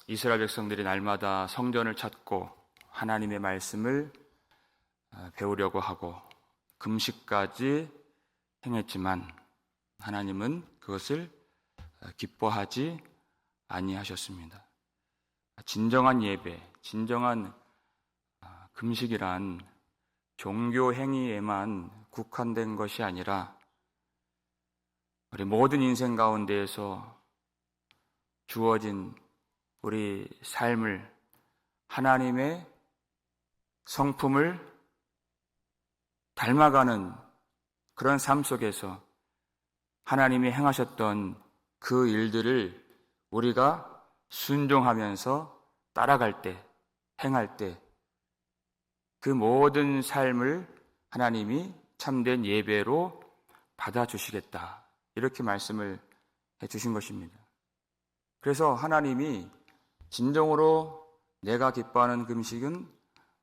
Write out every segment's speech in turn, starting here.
이스라엘 백성들이 날마다 성전을 찾고 하나님의 말씀을 배우려고 하고 금식까지 행했지만 하나님은 그것을 기뻐하지 아니하셨습니다. 진정한 예배, 진정한 금식이란 종교 행위에만 국한된 것이 아니라 우리 모든 인생 가운데에서 주어진 우리 삶을 하나님의 성품을 닮아가는 그런 삶 속에서 하나님이 행하셨던 그 일들을 우리가 순종하면서 따라갈 때, 행할 때 그 모든 삶을 하나님이 참된 예배로 받아주시겠다. 이렇게 말씀을 해주신 것입니다. 그래서 하나님이 진정으로 내가 기뻐하는 금식은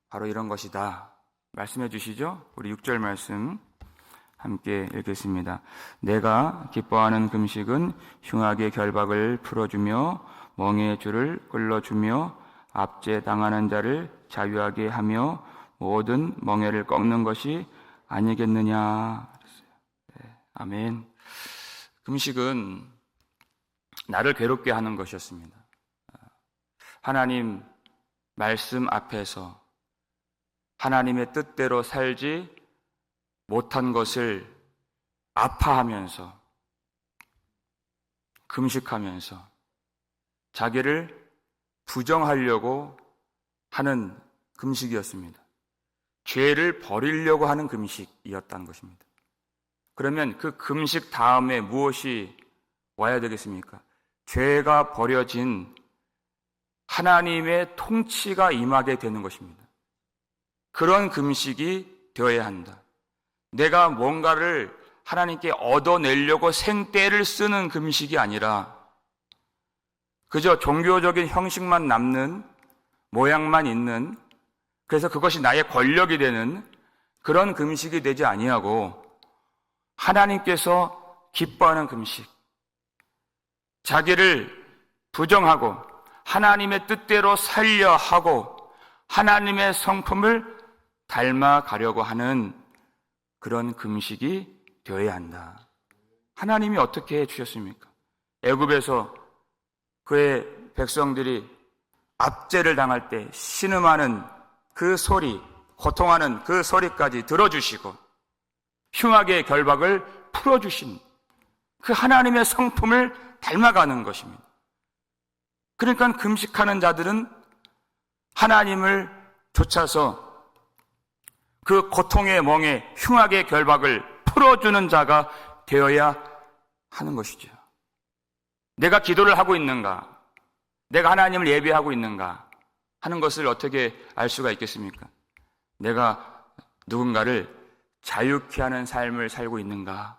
바로 이런 것이다. 말씀해 주시죠? 우리 6절 말씀 함께 읽겠습니다. 내가 기뻐하는 금식은 흉악의 결박을 풀어주며 멍에의 줄을 끌어주며 압제 당하는 자를 자유하게 하며 모든 멍에를 꺾는 것이 아니겠느냐. 네, 아멘. 금식은 나를 괴롭게 하는 것이었습니다. 하나님 말씀 앞에서 하나님의 뜻대로 살지 못한 것을 아파하면서 금식하면서 자기를 부정하려고 하는 금식이었습니다. 죄를 버리려고 하는 금식이었다는 것입니다. 그러면 그 금식 다음에 무엇이 와야 되겠습니까? 죄가 버려진 하나님의 통치가 임하게 되는 것입니다. 그런 금식이 되어야 한다. 내가 뭔가를 하나님께 얻어내려고 생떼를 쓰는 금식이 아니라 그저 종교적인 형식만 남는, 모양만 있는, 그래서 그것이 나의 권력이 되는 그런 금식이 되지 아니하고 하나님께서 기뻐하는 금식, 자기를 부정하고 하나님의 뜻대로 살려 하고 하나님의 성품을 닮아가려고 하는 그런 금식이 되어야 한다. 하나님이 어떻게 해주셨습니까? 애굽에서 그의 백성들이 압제를 당할 때 신음하는 그 소리, 고통하는 그 소리까지 들어주시고 흉악의 결박을 풀어주신 그 하나님의 성품을 닮아가는 것입니다. 그러니까 금식하는 자들은 하나님을 좇아서 그 고통의 멍에 흉악의 결박을 풀어주는 자가 되어야 하는 것이죠. 내가 기도를 하고 있는가? 내가 하나님을 예배하고 있는가? 하는 것을 어떻게 알 수가 있겠습니까? 내가 누군가를 자유케 하는 삶을 살고 있는가?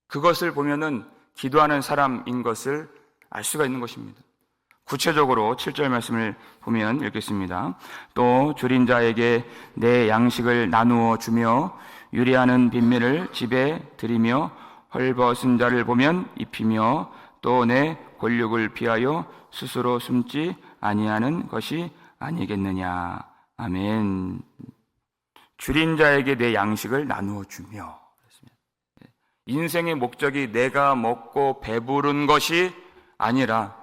그것을 보면은 기도하는 사람인 것을 알 수가 있는 것입니다. 구체적으로 7절 말씀을 보면 읽겠습니다. 또 줄인 자에게 내 양식을 나누어 주며 유리하는 빈민을 집에 들이며 헐벗은 자를 보면 입히며 또 내 권력을 피하여 스스로 숨지 아니하는 것이 아니겠느냐. 아멘. 줄인 자에게 내 양식을 나누어 주며. 인생의 목적이 내가 먹고 배부른 것이 아니라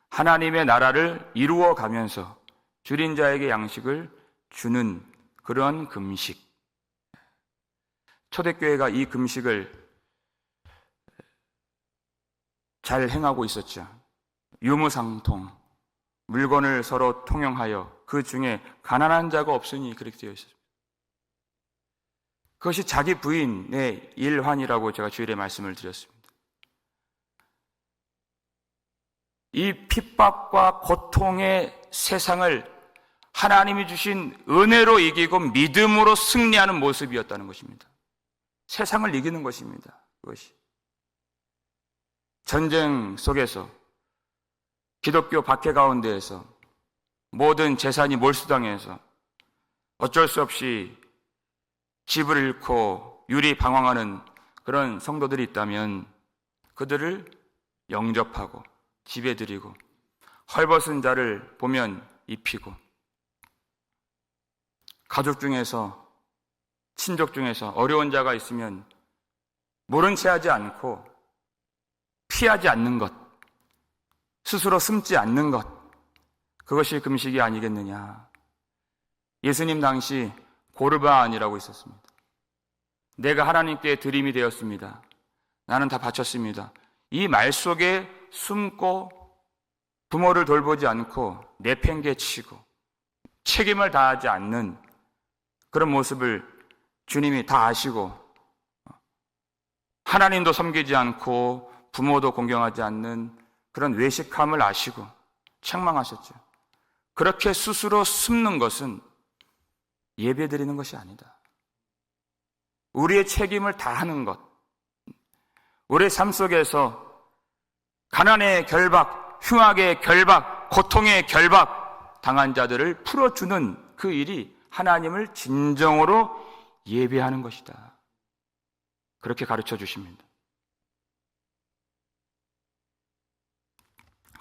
하나님의 나라를 이루어 가면서 줄인 자에게 양식을 주는 그런 금식. 초대교회가 이 금식을 잘 행하고 있었죠. 유무상통, 물건을 서로 통용하여 그 중에 가난한 자가 없으니 그렇게 되어 있었습니다. 그것이 자기 부인의 일환이라고 제가 주일에 말씀을 드렸습니다. 이 핍박과 고통의 세상을 하나님이 주신 은혜로 이기고 믿음으로 승리하는 모습이었다는 것입니다. 세상을 이기는 것입니다. 그것이 전쟁 속에서 기독교 박해 가운데에서 모든 재산이 몰수당해서 어쩔 수 없이 집을 잃고 유리방황하는 그런 성도들이 있다면 그들을 영접하고 집에 들이고 헐벗은 자를 보면 입히고, 가족 중에서, 친족 중에서 어려운 자가 있으면 모른 채 하지 않고 피하지 않는 것, 스스로 숨지 않는 것, 그것이 금식이 아니겠느냐. 예수님 당시 고르반이라고 있었습니다. 내가 하나님께 드림이 되었습니다. 나는 다 바쳤습니다. 이 말 속에 숨고 부모를 돌보지 않고 내팽개치고 책임을 다하지 않는 그런 모습을 주님이 다 아시고, 하나님도 섬기지 않고 부모도 공경하지 않는 그런 외식함을 아시고 책망하셨죠. 그렇게 스스로 숨는 것은 예배드리는 것이 아니다. 우리의 책임을 다하는 것, 우리의 삶 속에서 가난의 결박, 흉악의 결박, 고통의 결박 당한 자들을 풀어주는 그 일이 하나님을 진정으로 예배하는 것이다. 그렇게 가르쳐 주십니다.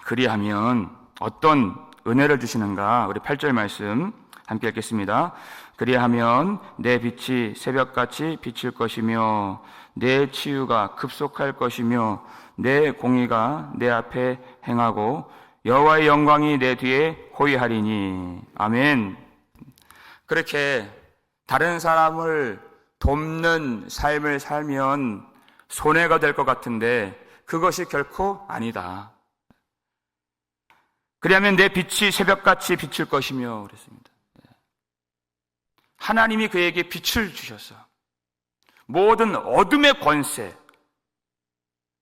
그리하면 어떤 은혜를 주시는가? 우리 8절 말씀 함께 읽겠습니다. 그리하면 내 빛이 새벽같이 비칠 것이며 내 치유가 급속할 것이며 내 공의가 내 앞에 행하고 여호와의 영광이 내 뒤에 호위하리니. 아멘. 그렇게 다른 사람을 돕는 삶을 살면 손해가 될 것 같은데 그것이 결코 아니다. 그리하면 내 빛이 새벽같이 비칠 것이며 그랬습니다. 하나님이 그에게 빛을 주셔서 모든 어둠의 권세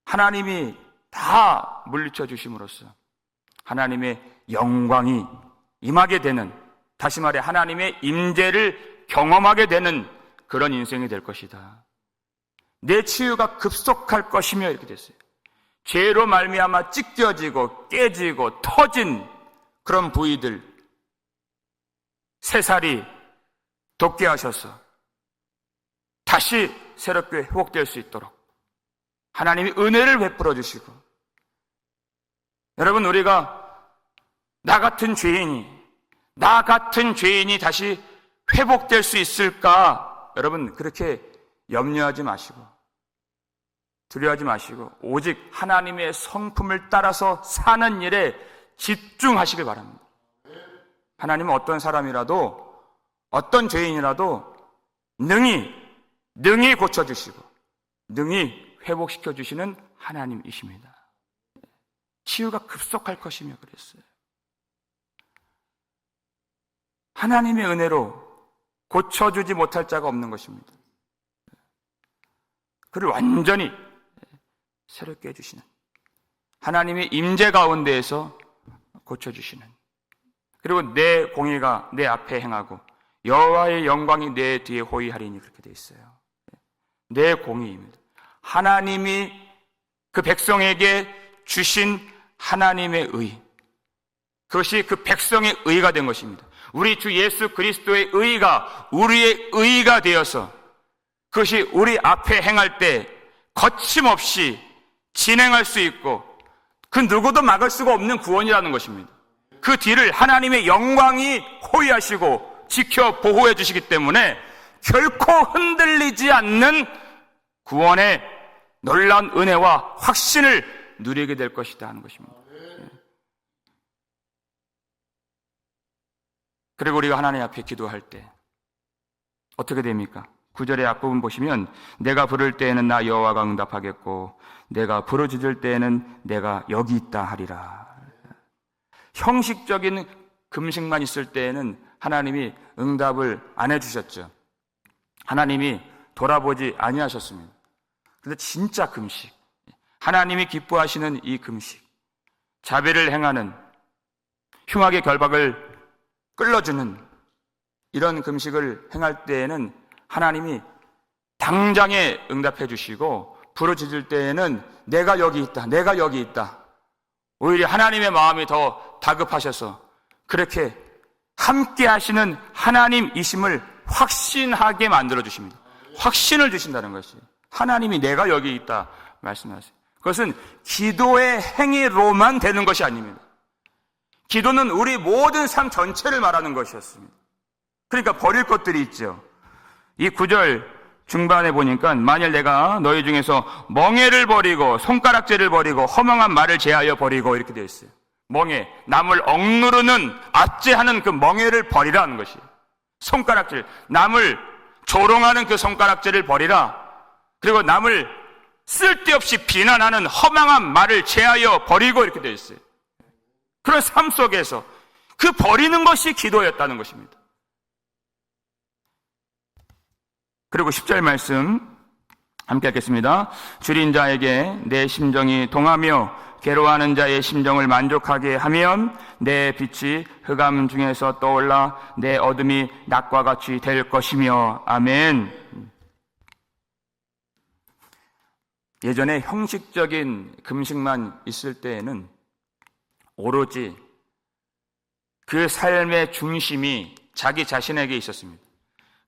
하나님이 다 물리쳐 주심으로써 하나님의 영광이 임하게 되는, 다시 말해 하나님의 임재를 경험하게 되는 그런 인생이 될 것이다. 내 치유가 급속할 것이며 이렇게 됐어요. 죄로 말미암아 찢겨지고 깨지고 터진 그런 부위들 새살이 돋게 하셔서 다시 새롭게 회복될 수 있도록 하나님이 은혜를 베풀어 주시고, 여러분, 우리가 나 같은 죄인이 다시 회복될 수 있을까? 여러분, 그렇게 염려하지 마시고 두려워하지 마시고 오직 하나님의 성품을 따라서 사는 일에 집중하시길 바랍니다. 하나님은 어떤 사람이라도, 어떤 죄인이라도 능히 고쳐주시고 능히 회복시켜주시는 하나님이십니다. 치유가 급속할 것이며 그랬어요. 하나님의 은혜로 고쳐주지 못할 자가 없는 것입니다. 그를 완전히 새롭게 해주시는 하나님의 임재 가운데에서 고쳐주시는, 그리고 내 공의가 내 앞에 행하고 여호와의 영광이 내 뒤에 호위하리니 그렇게 되어 있어요. 내 공의입니다. 하나님이 그 백성에게 주신 하나님의 의, 그것이 그 백성의 의가 된 것입니다. 우리 주 예수 그리스도의 의가 우리의 의가 되어서 그것이 우리 앞에 행할 때 거침없이 진행할 수 있고 그 누구도 막을 수가 없는 구원이라는 것입니다. 그 뒤를 하나님의 영광이 호위하시고 지켜 보호해 주시기 때문에 결코 흔들리지 않는 구원의 놀라운 은혜와 확신을 누리게 될 것이다 하는 것입니다. 그리고 우리가 하나님 앞에 기도할 때 어떻게 됩니까? 9절의 앞부분 보시면 내가 부를 때에는 나 여호와가 응답하겠고 내가 부르짖을 때에는 내가 여기 있다 하리라. 형식적인 금식만 있을 때에는 하나님이 응답을 안 해주셨죠. 하나님이 돌아보지 아니하셨습니다. 그런데 진짜 금식, 하나님이 기뻐하시는 이 금식, 자비를 행하는, 흉악의 결박을 끌어주는 이런 금식을 행할 때에는 하나님이 당장에 응답해 주시고 부르짖을 때에는 내가 여기 있다, 내가 여기 있다. 오히려 하나님의 마음이 더 다급하셔서 그렇게 함께 하시는 하나님이심을 확신하게 만들어 주십니다. 확신을 주신다는 것이, 하나님이 내가 여기 있다 말씀하세요. 그것은 기도의 행위로만 되는 것이 아닙니다. 기도는 우리 모든 삶 전체를 말하는 것이었습니다. 그러니까 버릴 것들이 있죠. 이 9절 중반에 보니까 만일 내가 너희 중에서 멍에를 버리고 손가락질을 버리고 허망한 말을 제하여 버리고 이렇게 되어 있어요. 멍에, 남을 억누르는 압제하는 그 멍에를 버리라는 것이에요. 손가락질, 남을 조롱하는 그 손가락질을 버리라. 그리고 남을 쓸데없이 비난하는 허망한 말을 제하여 버리고 이렇게 되어 있어요. 그런 삶 속에서 그 버리는 것이 기도였다는 것입니다. 그리고 10절 말씀 함께 읽겠습니다. 줄인 자에게 내 심정이 동하며 괴로워하는 자의 심정을 만족하게 하면 내 빛이 흑암 중에서 떠올라 내 어둠이 낮과 같이 될 것이며. 아멘. 예전에 형식적인 금식만 있을 때에는 오로지 그 삶의 중심이 자기 자신에게 있었습니다.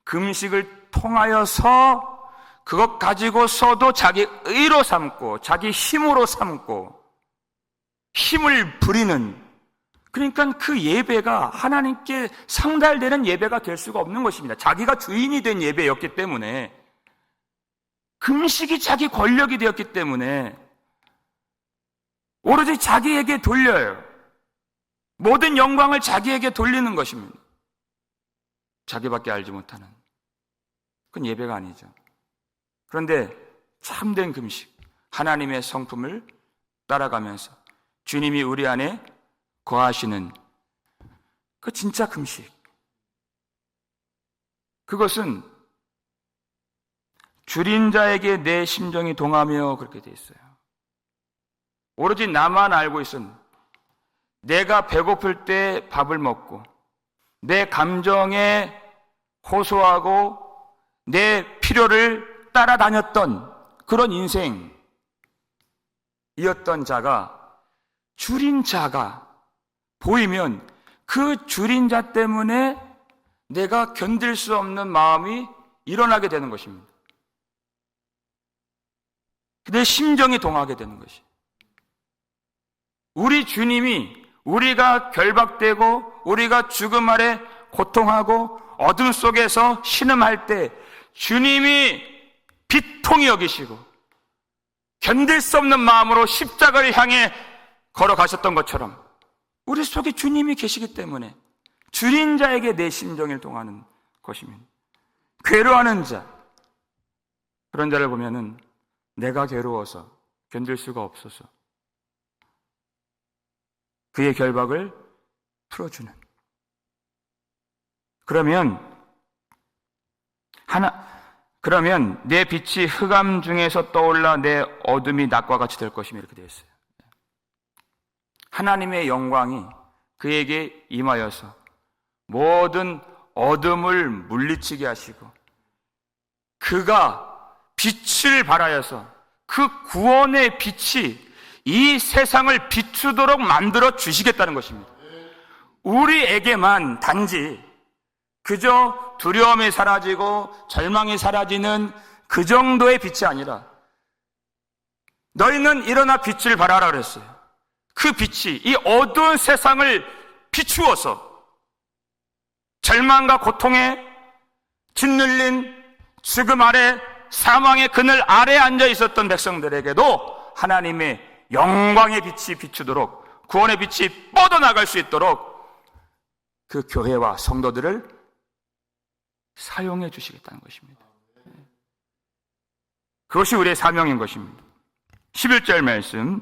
금식을 통하여서 그것 가지고서도 자기 의로 삼고 자기 힘으로 삼고 힘을 부리는, 그러니까 그 예배가 하나님께 상달되는 예배가 될 수가 없는 것입니다. 자기가 주인이 된 예배였기 때문에, 금식이 자기 권력이 되었기 때문에 오로지 자기에게 돌려요. 모든 영광을 자기에게 돌리는 것입니다. 자기밖에 알지 못하는, 그건 예배가 아니죠. 그런데 참된 금식, 하나님의 성품을 따라가면서 주님이 우리 안에 거하시는 그 진짜 금식, 그것은 줄인 자에게 내 심정이 동하며 그렇게 돼 있어요. 오로지 나만 알고 있음. 내가 배고플 때 밥을 먹고 내 감정에 호소하고 내 필요를 따라다녔던 그런 인생이었던 자가, 줄인 자가 보이면 그 줄인 자 때문에 내가 견딜 수 없는 마음이 일어나게 되는 것입니다. 내 심정이 동하게 되는 것이. 우리 주님이 우리가 결박되고 우리가 죽음 아래 고통하고 어둠 속에서 신음할 때 주님이 비통히 여기시고 견딜 수 없는 마음으로 십자가를 향해 걸어가셨던 것처럼 우리 속에 주님이 계시기 때문에 줄인 자에게 내 심정을 동하는 것입니다. 괴로워하는 자, 그런 자를 보면은 내가 괴로워서 견딜 수가 없어서 그의 결박을 풀어주는, 그러면 내 빛이 흑암 중에서 떠올라 내 어둠이 낮과 같이 될 것이며 이렇게 되어 있어요. 하나님의 영광이 그에게 임하여서 모든 어둠을 물리치게 하시고 그가 빛을 발하여서 그 구원의 빛이 이 세상을 비추도록 만들어 주시겠다는 것입니다. 우리에게만 단지 그저 두려움이 사라지고 절망이 사라지는 그 정도의 빛이 아니라 너희는 일어나 빛을 발하라 그랬어요. 그 빛이 이 어두운 세상을 비추어서 절망과 고통에 짓눌린 죽음 아래 사망의 그늘 아래에 앉아 있었던 백성들에게도 하나님의 영광의 빛이 비추도록, 구원의 빛이 뻗어나갈 수 있도록 그 교회와 성도들을 사용해 주시겠다는 것입니다. 그것이 우리의 사명인 것입니다. 11절 말씀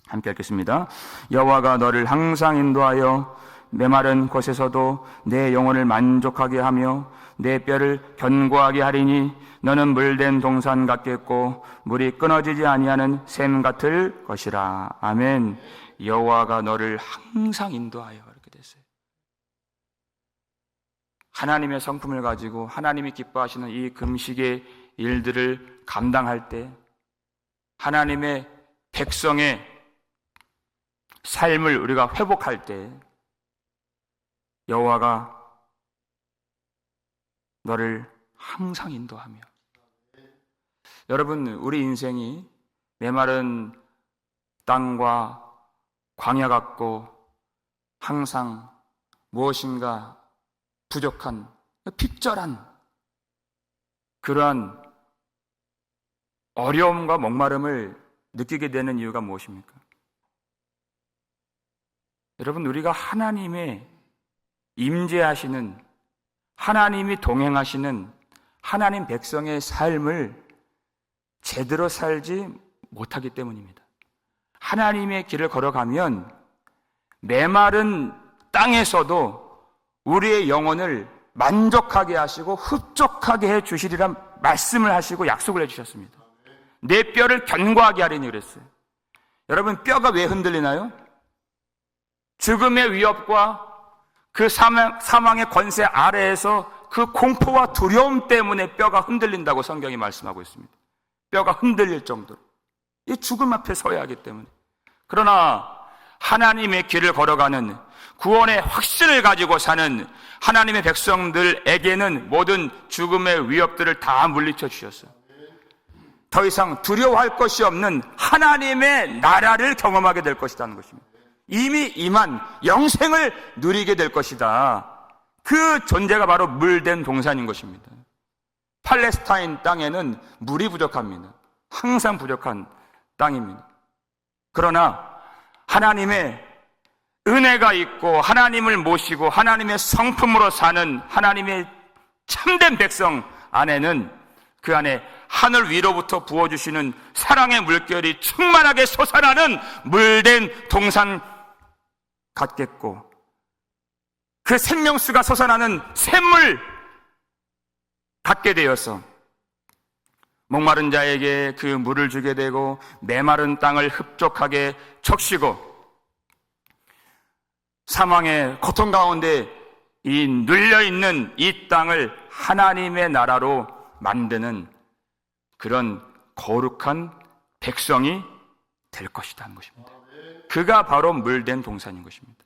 함께 읽겠습니다. 여호와가 너를 항상 인도하여 메마른 곳에서도 내 영혼을 만족하게 하며 내 뼈를 견고하게 하리니 너는 물된 동산 같겠고 물이 끊어지지 아니하는 샘 같을 것이라. 아멘. 여호와가 너를 항상 인도하여, 이렇게 됐어요. 하나님의 성품을 가지고 하나님이 기뻐하시는 이 금식의 일들을 감당할 때, 하나님의 백성의 삶을 우리가 회복할 때 여호와가 너를 항상 인도하며, 여러분, 우리 인생이 메마른 땅과 광야 같고 항상 무엇인가 부족한, 핍절한 그러한 어려움과 목마름을 느끼게 되는 이유가 무엇입니까? 여러분, 우리가 하나님의 임재하시는, 하나님이 동행하시는 하나님 백성의 삶을 제대로 살지 못하기 때문입니다. 하나님의 길을 걸어가면 메마른 땅에서도 우리의 영혼을 만족하게 하시고 흡족하게 해 주시리란 말씀을 하시고 약속을 해 주셨습니다. 내 뼈를 견고하게 하리니 그랬어요. 여러분, 뼈가 왜 흔들리나요? 죽음의 위협과 그 사망의 권세 아래에서 그 공포와 두려움 때문에 뼈가 흔들린다고 성경이 말씀하고 있습니다. 뼈가 흔들릴 정도로. 이 죽음 앞에 서야 하기 때문에. 그러나 하나님의 길을 걸어가는, 구원의 확신을 가지고 사는 하나님의 백성들에게는 모든 죽음의 위협들을 다 물리쳐 주셨어요. 더 이상 두려워할 것이 없는 하나님의 나라를 경험하게 될 것이라는 것입니다. 이미 임한 영생을 누리게 될 것이다. 그 존재가 바로 물된 동산인 것입니다. 팔레스타인 땅에는 물이 부족합니다. 항상 부족한 땅입니다. 그러나 하나님의 은혜가 있고 하나님을 모시고 하나님의 성품으로 사는 하나님의 참된 백성 안에는, 그 안에 하늘 위로부터 부어주시는 사랑의 물결이 충만하게 솟아나는 물된 동산 같겠고, 그 생명수가 솟아나는 샘물 갖게 되어서 목마른 자에게 그 물을 주게 되고 메마른 땅을 흡족하게 적시고, 사망의 고통 가운데 이 눌려있는 이 땅을 하나님의 나라로 만드는 그런 거룩한 백성이 될 것이라는 것입니다. 그가 바로 물된 동산인 것입니다.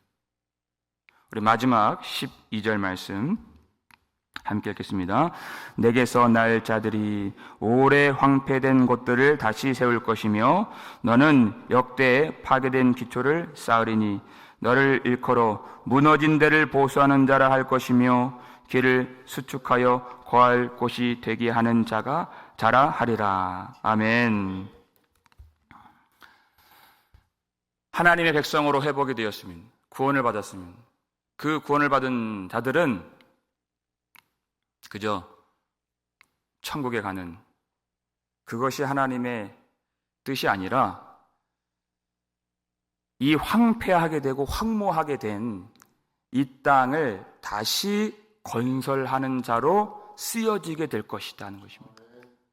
우리 마지막 12절 말씀 함께 읽겠습니다. 내게서 날 자들이 오래 황폐된 곳들을 다시 세울 것이며 너는 역대 파괴된 기초를 쌓으리니 너를 일컬어 무너진 데를 보수하는 자라 할 것이며 길을 수축하여 거할 곳이 되게 하는 자라 하리라. 아멘. 하나님의 백성으로 회복이 되었으면, 구원을 받았으면, 그 구원을 받은 자들은 그저 천국에 가는, 그것이 하나님의 뜻이 아니라 이 황폐하게 되고 황무하게 된 이 땅을 다시 건설하는 자로 쓰여지게 될 것이라는 것입니다.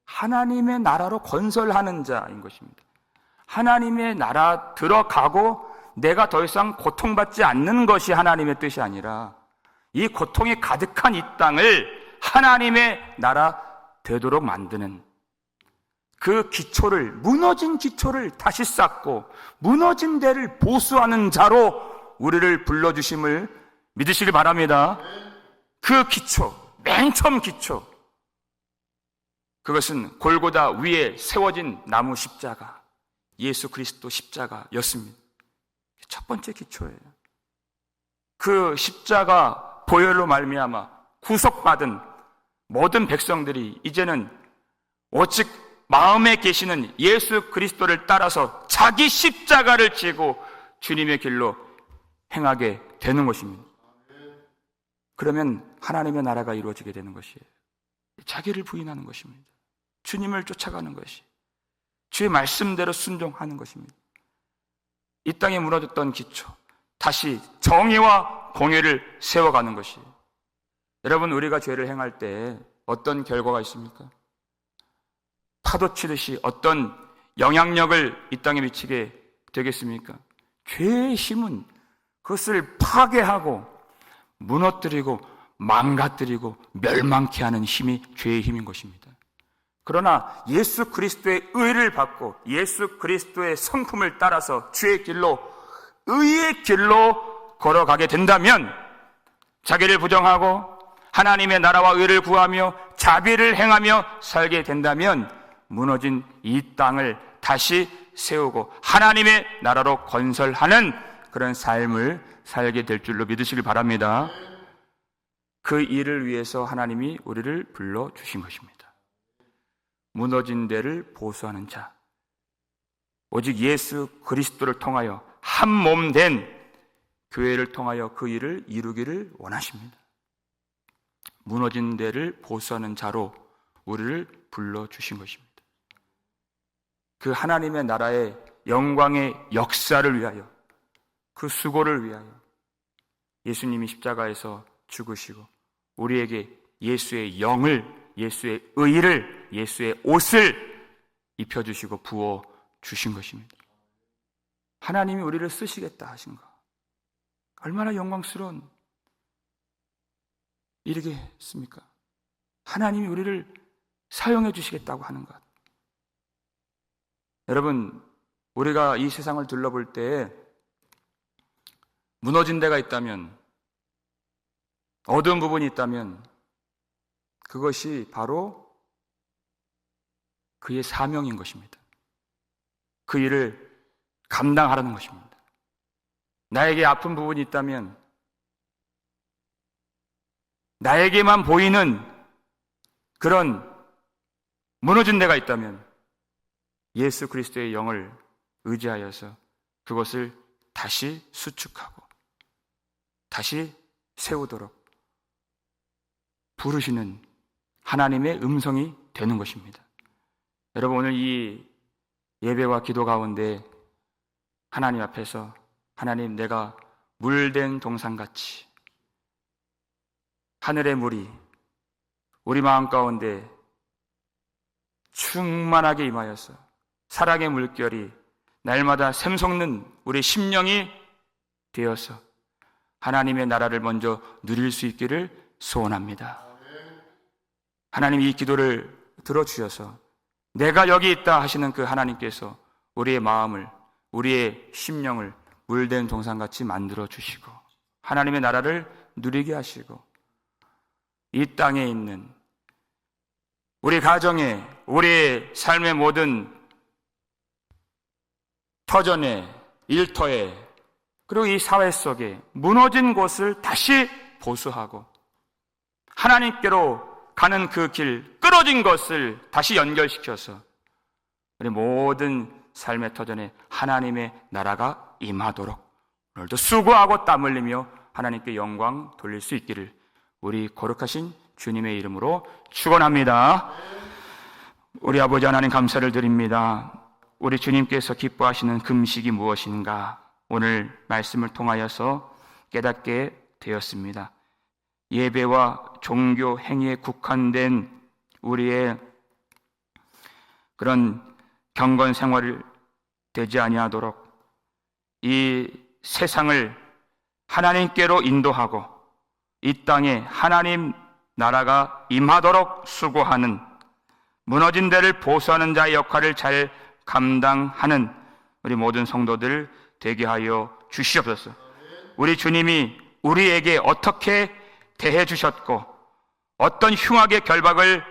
하나님의 나라로 건설하는 자인 것입니다. 하나님의 나라 들어가고 내가 더 이상 고통받지 않는 것이 하나님의 뜻이 아니라 이 고통이 가득한 이 땅을 하나님의 나라 되도록 만드는, 그 기초를, 무너진 기초를 다시 쌓고 무너진 데를 보수하는 자로 우리를 불러주심을 믿으시길 바랍니다. 그 기초, 맨 처음 기초, 그것은 골고다 위에 세워진 나무 십자가, 예수 그리스도 십자가였습니다. 첫 번째 기초예요. 그 십자가 보혈로 말미암아 구속받은 모든 백성들이 이제는 오직 마음에 계시는 예수 그리스도를 따라서 자기 십자가를 지고 주님의 길로 행하게 되는 것입니다. 그러면 하나님의 나라가 이루어지게 되는 것이에요. 자기를 부인하는 것입니다. 주님을 쫓아가는 것이, 주의 말씀대로 순종하는 것입니다. 이 땅에 무너졌던 기초, 다시 정의와 공의를 세워가는 것이에요. 여러분, 우리가 죄를 행할 때 어떤 결과가 있습니까? 파도치듯이 어떤 영향력을 이 땅에 미치게 되겠습니까? 죄의 힘은 그것을 파괴하고 무너뜨리고 망가뜨리고 멸망케 하는 힘이 죄의 힘인 것입니다. 그러나 예수 그리스도의 의를 받고 예수 그리스도의 성품을 따라서 주의 길로, 의의 길로 걸어가게 된다면, 자기를 부정하고 하나님의 나라와 의를 구하며 자비를 행하며 살게 된다면 무너진 이 땅을 다시 세우고 하나님의 나라로 건설하는 그런 삶을 살게 될 줄로 믿으시길 바랍니다. 그 일을 위해서 하나님이 우리를 불러주신 것입니다. 무너진 데를 보수하는 자, 오직 예수 그리스도를 통하여 한 몸 된 교회를 통하여 그 일을 이루기를 원하십니다. 무너진 데를 보수하는 자로 우리를 불러주신 것입니다. 그 하나님의 나라의 영광의 역사를 위하여, 그 수고를 위하여 예수님이 십자가에서 죽으시고 우리에게 예수의 영을, 예수의 의를, 예수의 옷을 입혀주시고 부어주신 것입니다. 하나님이 우리를 쓰시겠다 하신 것, 얼마나 영광스러운 일이겠습니까? 하나님이 우리를 사용해 주시겠다고 하는 것. 여러분, 우리가 이 세상을 둘러볼 때 무너진 데가 있다면, 어두운 부분이 있다면 그것이 바로 그의 사명인 것입니다. 그 일을 감당하라는 것입니다. 나에게 아픈 부분이 있다면, 나에게만 보이는 그런 무너진 데가 있다면 예수 그리스도의 영을 의지하여서 그것을 다시 수축하고 다시 세우도록 부르시는 하나님의 음성이 되는 것입니다. 여러분, 오늘 이 예배와 기도 가운데 하나님 앞에서, 하나님, 내가 물된 동산같이 하늘의 물이 우리 마음 가운데 충만하게 임하여서 사랑의 물결이 날마다 샘솟는 우리 심령이 되어서 하나님의 나라를 먼저 누릴 수 있기를 소원합니다. 하나님, 이 기도를 들어주셔서 내가 여기 있다 하시는 그 하나님께서 우리의 마음을, 우리의 심령을 물된 동산같이 만들어 주시고 하나님의 나라를 누리게 하시고 이 땅에 있는 우리 가정에, 우리의 삶의 모든 터전에, 일터에, 그리고 이 사회 속에 무너진 곳을 다시 보수하고 하나님께로 가는 그 길, 끊어진 것을 다시 연결시켜서 우리 모든 삶의 터전에 하나님의 나라가 임하도록 오늘도 수고하고 땀 흘리며 하나님께 영광 돌릴 수 있기를 우리 거룩하신 주님의 이름으로 축원합니다. 우리 아버지 하나님, 감사를 드립니다. 우리 주님께서 기뻐하시는 금식이 무엇인가 오늘 말씀을 통하여서 깨닫게 되었습니다. 예배와 종교 행위에 국한된 우리의 그런 경건 생활을 되지 아니하도록 이 세상을 하나님께로 인도하고 이 땅에 하나님 나라가 임하도록 수고하는, 무너진 데를 보수하는 자의 역할을 잘 감당하는 우리 모든 성도들 되게 하여 주시옵소서. 우리 주님이 우리에게 어떻게 대해 주셨고 어떤 흉악의 결박을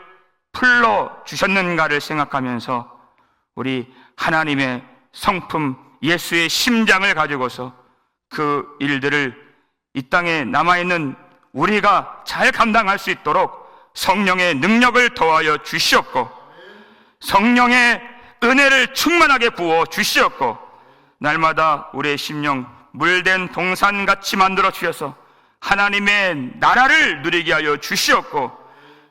풀러 주셨는가를 생각하면서 우리 하나님의 성품 예수의 심장을 가지고서 그 일들을 이 땅에 남아있는 우리가 잘 감당할 수 있도록 성령의 능력을 더하여 주시옵고 성령의 은혜를 충만하게 부어 주시옵고 날마다 우리의 심령 물된 동산같이 만들어 주셔서 하나님의 나라를 누리게 하여 주시옵고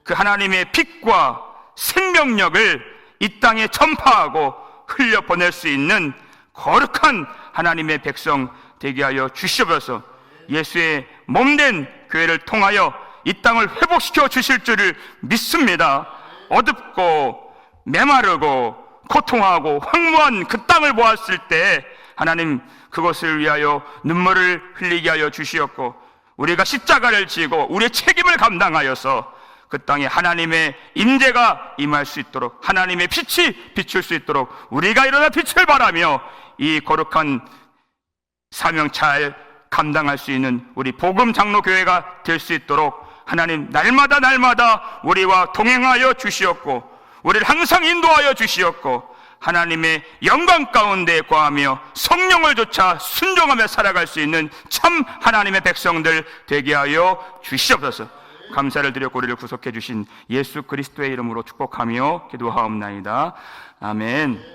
그 하나님의 빛과 생명력을 이 땅에 전파하고 흘려보낼 수 있는 거룩한 하나님의 백성 되게 하여 주시옵소서. 예수의 몸된 교회를 통하여 이 땅을 회복시켜 주실 줄을 믿습니다. 어둡고 메마르고 고통하고 황무한 그 땅을 보았을 때 하나님 그것을 위하여 눈물을 흘리게 하여 주시었고 우리가 십자가를 지고 우리의 책임을 감당하여서 그 땅에 하나님의 임재가 임할 수 있도록 하나님의 빛이 비출 수 있도록 우리가 일어나 빛을 발하며 이 거룩한 사명 잘 감당할 수 있는 우리 복음 장로교회가 될 수 있도록 하나님 날마다 우리와 동행하여 주시었고 우리를 항상 인도하여 주시었고 하나님의 영광 가운데 거하며 성령을 좇아 순종하며 살아갈 수 있는 참 하나님의 백성들 되게 하여 주시옵소서. 감사를 드렸고 우리를 구속해 주신 예수 그리스도의 이름으로 축복하며 기도하옵나이다. 아멘.